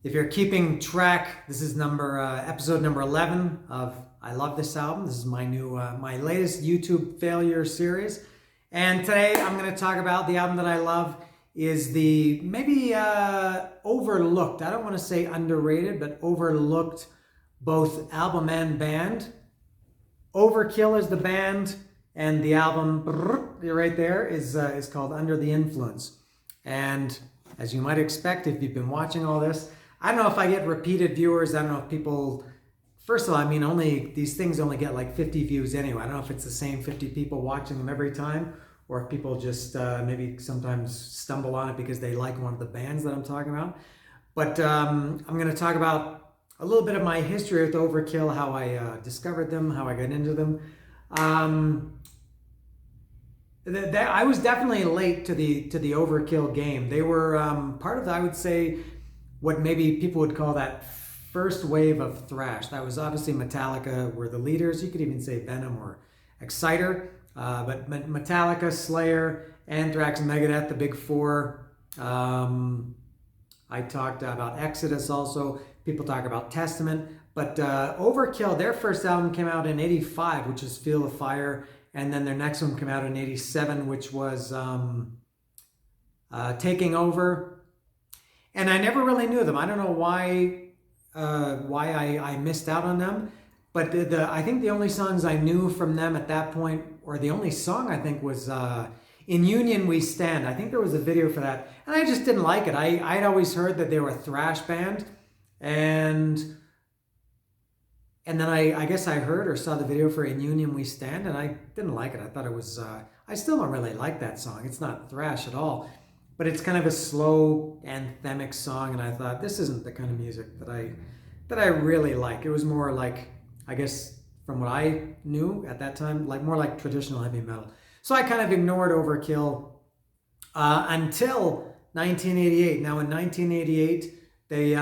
If you're keeping track, this is episode number 11 of I Love This Album. This is my latest YouTube failure series. And today I'm going to talk about the album that I love is the maybe overlooked, I don't want to say underrated, but overlooked both album and band. Overkill is the band, and the album right there is called Under the Influence. And as you might expect, if you've been watching all this, I don't know if I get repeated viewers. I don't know if people, first of all, these things only get like 50 views anyway. I don't know if it's the same 50 people watching them every time, or if people just maybe sometimes stumble on it because they like one of the bands that I'm talking about. But I'm going to talk about a little bit of my history with Overkill, how I discovered them, how I got into them. I was definitely late to the Overkill game. They were part of, I would say, what maybe people would call that first wave of thrash. That was obviously Metallica were the leaders. You could even say Venom or Exciter, but Metallica, Slayer, Anthrax, Megadeth, the big four. I talked about Exodus also. People talk about Testament. But Overkill, their first album came out in '85, which is Feel the Fire. And then their next one came out in '87, which was Taking Over. And I never really knew them. I don't know why I missed out on them. But I think the only songs I knew from them at that point, or the only song I think was In Union We Stand. I think there was a video for that. And I just didn't like it. I'd always heard that they were a thrash band. And then I guess I heard or saw the video for In Union We Stand, and I didn't like it. I thought it was, I still don't really like that song. It's not thrash at all, but it's kind of a slow anthemic song, and I thought this isn't the kind of music that I really like. It was more like, I guess from what I knew at that time, like more like traditional heavy metal. So I kind of ignored Overkill until 1988. Now in 1988, they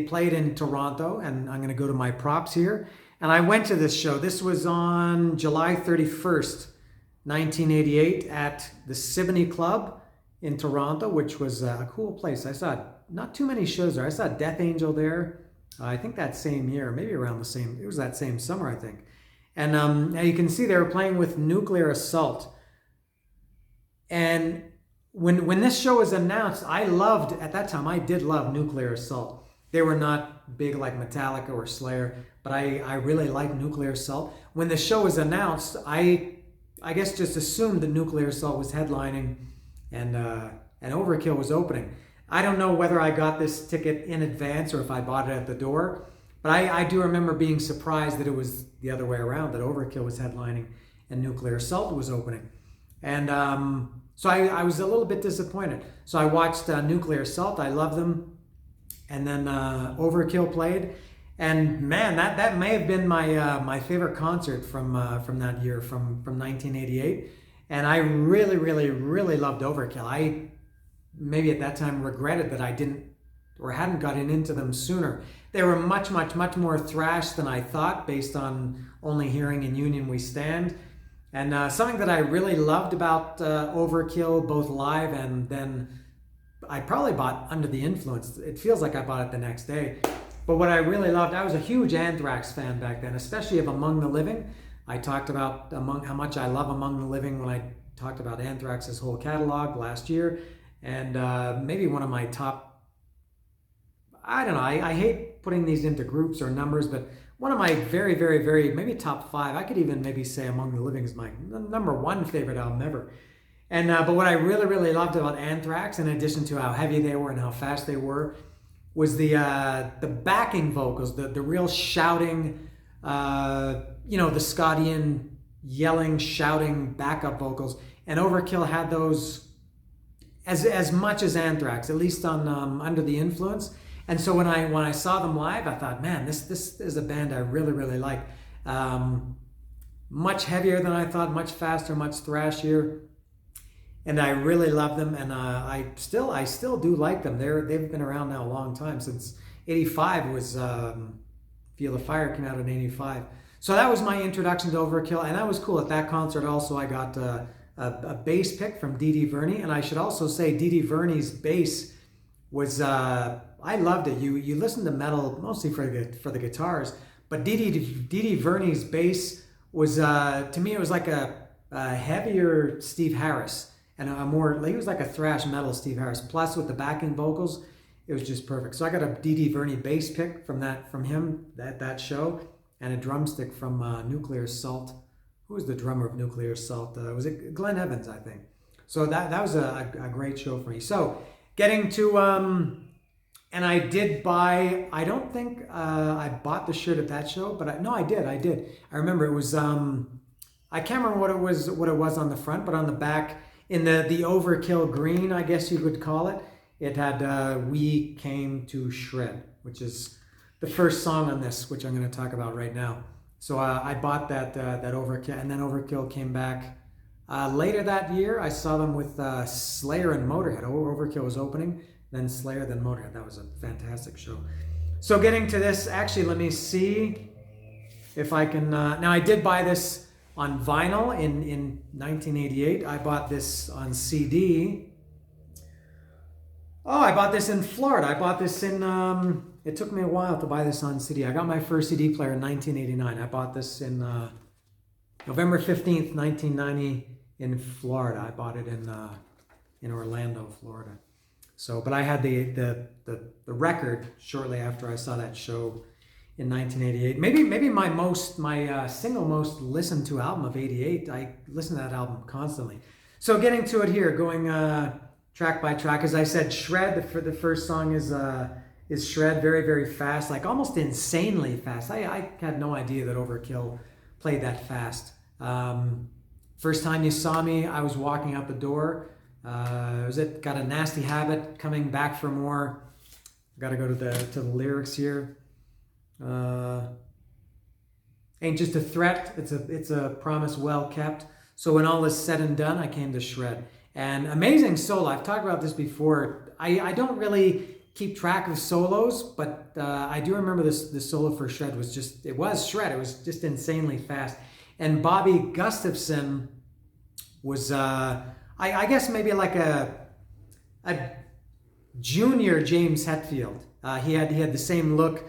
played in Toronto, and I'm going to go to my props here. And I went to this show. This was on July 31st, 1988 at the Symphony Club in Toronto, which was a cool place. I saw not too many shows there. I saw Death Angel there, I think that same year, maybe around the same, it was that same summer, I think. And now you can see they were playing with Nuclear Assault. And when this show was announced, at that time, I did love Nuclear Assault. They were not big like Metallica or Slayer, but I really liked Nuclear Assault. When the show was announced, I guess just assumed that Nuclear Assault was headlining and Overkill was opening. I don't know whether I got this ticket in advance or if I bought it at the door, but I do remember being surprised that it was the other way around, that Overkill was headlining and Nuclear Assault was opening. And so I was a little bit disappointed. So I watched Nuclear Assault. I love them. And then Overkill played, and man, that may have been my favorite concert from that year, from 1988. And I really, really, really loved Overkill. I maybe at that time regretted that I didn't or hadn't gotten into them sooner. They were much, much, much more thrash than I thought, based on only hearing In Union We Stand. And something that I really loved about Overkill, both live and then I probably bought Under the Influence. It feels like I bought it the next day. But what I really loved, I was a huge Anthrax fan back then, especially of Among the Living. I talked about how much I love Among the Living when I talked about Anthrax's whole catalog last year. And maybe one of my top, I don't know, I hate putting these into groups or numbers, but one of my very, very, very, maybe top 5, I could even maybe say Among the Living is my number 1 favorite album ever. And but what I really, really loved about Anthrax, in addition to how heavy they were and how fast they were, was the backing vocals, the real shouting, the Scottian yelling, shouting backup vocals. And Overkill had those as much as Anthrax, at least on Under the Influence. And so when I saw them live, I thought, man, this is a band I really, really like. Much heavier than I thought, much faster, much thrashier. And I really love them, and I still do like them. They've been around now a long time, since '85 was Feel the Fire came out in '85. So that was my introduction to Overkill, and that was cool. At that concert also, I got a bass pick from Dee Dee Verney, and I should also say Dee Dee Verney's bass was I loved it. You listen to metal mostly for the guitars, but Dee Verney's bass was to me it was like a heavier Steve Harris and a more he was like a thrash metal Steve Harris. Plus with the backing vocals, it was just perfect. So I got a Dee Verney bass pick from him at that show, and a drumstick from Nuclear Assault. Who was the drummer of Nuclear Assault? Was it Glenn Evans, I think? So that was a great show for me. So getting to and I did buy. I don't think I bought the shirt at that show, but no, I did. I remember it was. I can't remember what it was on the front, but on the back in the Overkill green, I guess you could call it. It had "We Came to Shred," which is the first song on this, which I'm going to talk about right now. So I bought that Overkill, and then Overkill came back later that year. I saw them with Slayer and Motorhead. Overkill was opening, then Slayer, then Motorhead. That was a fantastic show. So getting to this, actually, let me see if I can. Now I did buy this on vinyl in 1988. I bought this on CD. Oh, I bought this in Florida. I bought this in. It took me a while to buy this on CD. I got my first CD player in 1989. I bought this in November 15th, 1990 in Florida. I bought it in Orlando, Florida. So, but I had the record shortly after I saw that show in 1988. Maybe my single most listened to album of '88. I listened to that album constantly. So getting to it here, going track by track. As I said, Shred. The first song is Shred, very, very fast, like almost insanely fast. I had no idea that Overkill played that fast. First time you saw me, I was walking out the door. Got a nasty habit, coming back for more. Got to go to the lyrics here. Ain't just a threat, it's a promise well kept. So when all is said and done, I came to Shred. And amazing solo. I've talked about this before. I don't really keep track of solos, but I do remember this solo for Shred was Shred. It was just insanely fast. And Bobby Gustafson was, I guess maybe like a junior James Hetfield. He had the same look.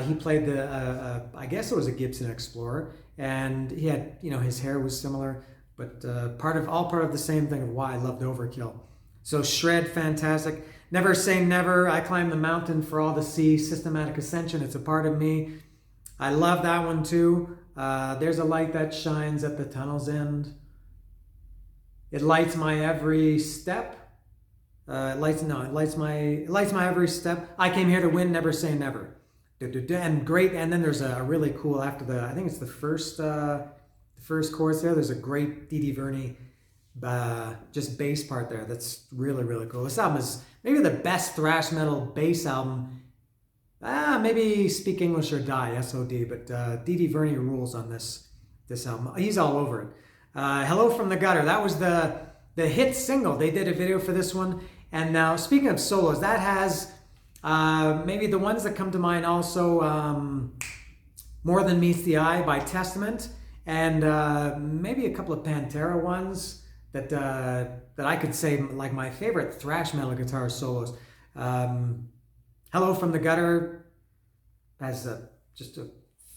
He played I guess it was a Gibson Explorer, and he had, his hair was similar, but part of the same thing of why I loved Overkill. So Shred, fantastic. Never Say Never, I Climb the Mountain for All to See, Systematic Ascension, It's a Part of Me. I love that one too. There's a Light That Shines at the Tunnel's End. It Lights My Every Step. It lights my every step. I Came Here to Win, Never Say Never. And great, and then there's a really cool after I think it's the first chorus there. There's a great Dee Verney just bass part there. That's really, really cool. This album is maybe the best thrash metal bass album. Maybe Speak English or Die, SOD, but Dee Verney rules on this album. He's all over it. Hello from the Gutter. That was the hit single. They did a video for this one. And now, speaking of solos, that has maybe the ones that come to mind also, More Than Meets the Eye by Testament, and maybe a couple of Pantera ones that I could say like my favorite thrash metal guitar solos. Hello from the Gutter has just a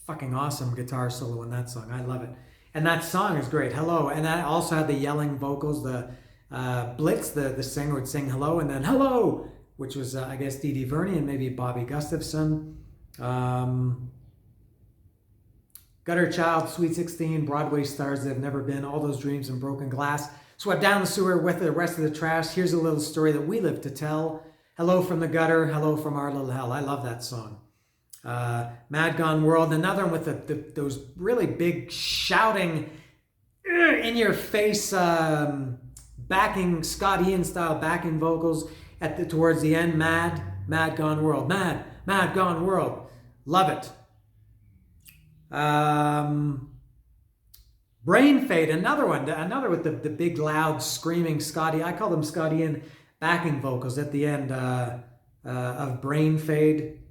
fucking awesome guitar solo in that song. I love it. And that song is great, Hello. And that also had the yelling vocals. The Blitz, the singer, would sing hello, and then hello, which was, I guess, Dee Verney and maybe Bobby Gustafson. Gutter Child, Sweet 16, Broadway Stars That Have Never Been, All Those Dreams and Broken Glass. Swept down the sewer with the rest of the trash. Here's a little story that we live to tell. Hello from the Gutter, Hello from Our Little Hell. I love that song. Mad Gone World, another one with those really big shouting, in your face, backing, Scott Ian style backing vocals towards the end. Mad Gone World, Mad Gone World. Love it. Brain Fade, another with the big loud screaming Scotty. I call them Scott Ian backing vocals at the end of Brain Fade.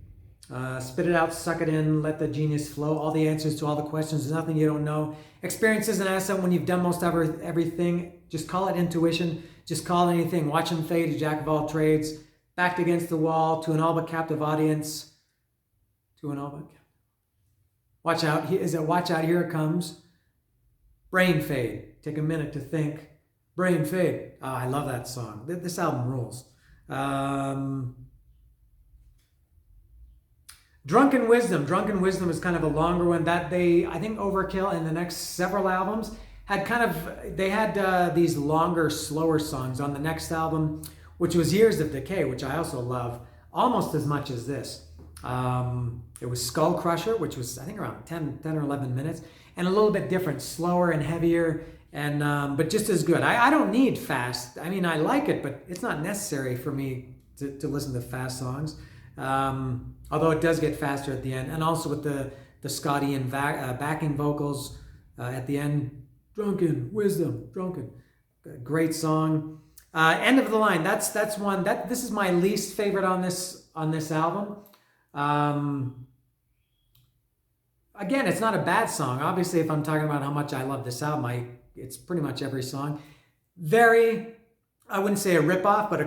Spit it out, suck it in, let the genius flow. All the answers to all the questions, there's nothing you don't know. Experience is an asset when you've done most everything. Just call it intuition. Just call it anything. Watch him fade, a jack of all trades. Backed Against the Wall, To an All But Captive Audience, To an All But Captive. Watch Out, Watch Out, Here It Comes. Brain Fade, Take a Minute to Think. Brain Fade, oh, I love that song. This album rules. Drunken Wisdom. Drunken Wisdom is kind of a longer one that I think Overkill in the next several albums had these longer, slower songs on the next album, which was Years of Decay, which I also love almost as much as this. It was Skull Crusher, which was, I think, around 10 or 11 minutes, and a little bit different, slower and heavier, and but just as good. I don't need fast. I mean, I like it, but it's not necessary for me to listen to fast songs. Although it does get faster at the end, and also with the Scotty and backing vocals at the end. Drunken Wisdom, Drunken, great song. End of the Line. That's one this is my least favorite on this album. Again, it's not a bad song. Obviously, if I'm talking about how much I love this album, it's pretty much every song. Very, I wouldn't say a ripoff, but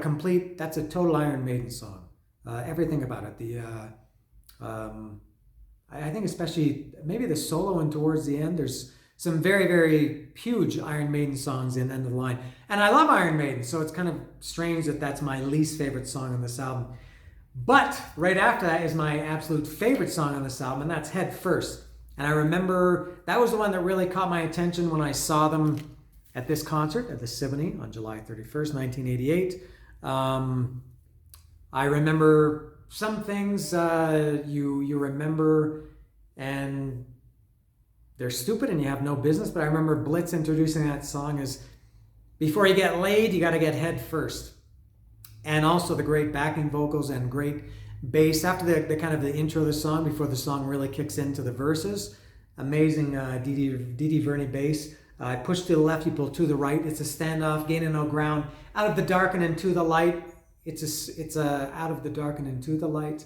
that's a total Iron Maiden song. Everything about it. I think especially maybe the solo and towards the end, there's some very, very huge Iron Maiden songs in End of the Line. And I love Iron Maiden, so it's kind of strange that that's my least favorite song on this album. But right after that is my absolute favorite song on this album, and that's Head First. And I remember that was the one that really caught my attention when I saw them at this concert at the Symphony on July 31st, 1988. I remember some things you remember, and they're stupid and you have no business, but I remember Blitz introducing that song as, before you get laid, you got to get head first. And also the great backing vocals and great bass after the kind of the intro of the song, before the song really kicks into the verses. Amazing Didi Verney bass. Push to the left, you pull to the right. It's a standoff, gaining no ground. Out of the dark and into the light. It's a out of the dark and into the light.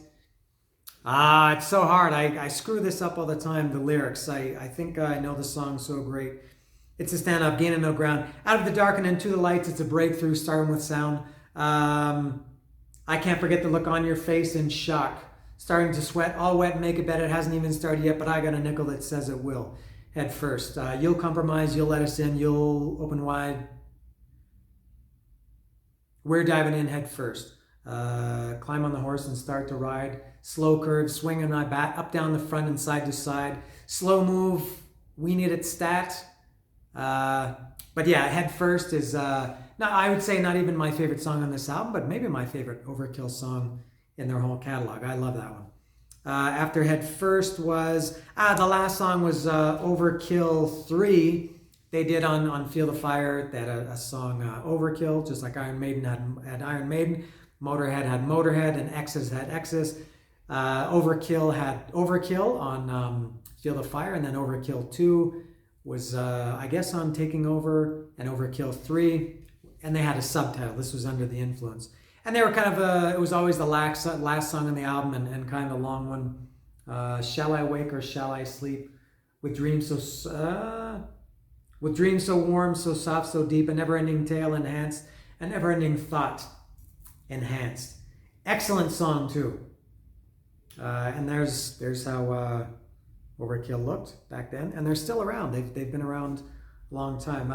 It's so hard. I screw this up all the time, the lyrics. I think I know the song so great. It's a stand-up, gaining no ground. Out of the dark and into the lights, it's a breakthrough, starting with sound. I can't forget the look on your face in shock. Starting to sweat, all wet, make a bed. It hasn't even started yet, but I got a nickel that says it will. Head first. You'll compromise, you'll let us in, you'll open wide. We're diving in head first. Climb on the horse and start to ride. Slow curve, swinging my bat up, down the front and side to side. Slow move, we need it stat. But yeah, Head First is, I would say not even my favorite song on this album, but maybe my favorite Overkill song in their whole catalog. I love that one. After Head First was, the last song was Overkill 3. They did on Feel the Fire, they had a song Overkill, just like Iron Maiden had Iron Maiden. Motorhead had Motorhead, and Exodus had Exodus. Overkill had Overkill on Feel the Fire, and then Overkill 2 was, I guess, on Taking Over, and Overkill 3, and they had a subtitle. This was Under the Influence. And they were kind of, it was always the last song on the album, and kind of a long one. Shall I Wake or Shall I Sleep? With dreams so warm, so soft, so deep, a never-ending tale enhanced, a never-ending thought enhanced. Excellent song too. And there's how Overkill looked back then, and they're still around. They've been around a long time.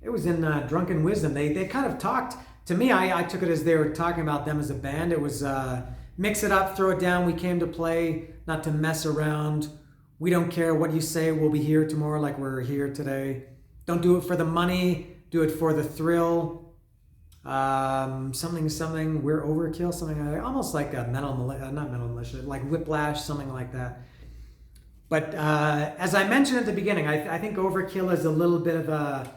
It was in Drunken Wisdom. They kind of talked to me. I took it as they were talking about them as a band. It was mix it up, throw it down. We came to play, not to mess around. We don't care what you say. We'll be here tomorrow like we're here today. Don't do it for the money. Do it for the thrill. Something. We're Overkill. Something like, almost like a not Metal Militia, like Whiplash, something like that. But as I mentioned at the beginning, I think Overkill is a little bit of a,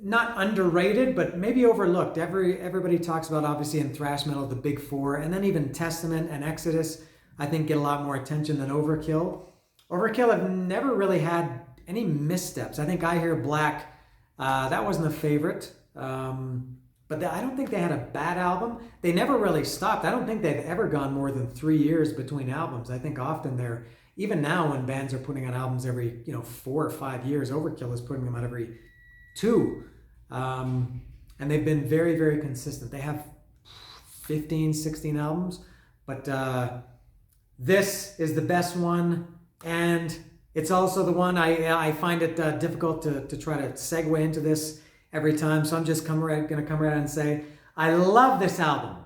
not underrated, but maybe overlooked. Everybody talks about, obviously, in thrash metal, the big four, and then even Testament and Exodus, I think, get a lot more attention than Overkill. Overkill have never really had any missteps. I think I Hear Black, that wasn't a favorite, but I don't think they had a bad album. They never really stopped. I don't think they've ever gone more than 3 years between albums. I think often they're, even now when bands are putting out albums every 4 or 5 years, Overkill is putting them out every 2. And and they've been very, very consistent. They have 15, 16 albums, but this is the best one, and it's also the one I find it difficult to try to segue into this every time, so I'm just going to come right out and say, I love this album.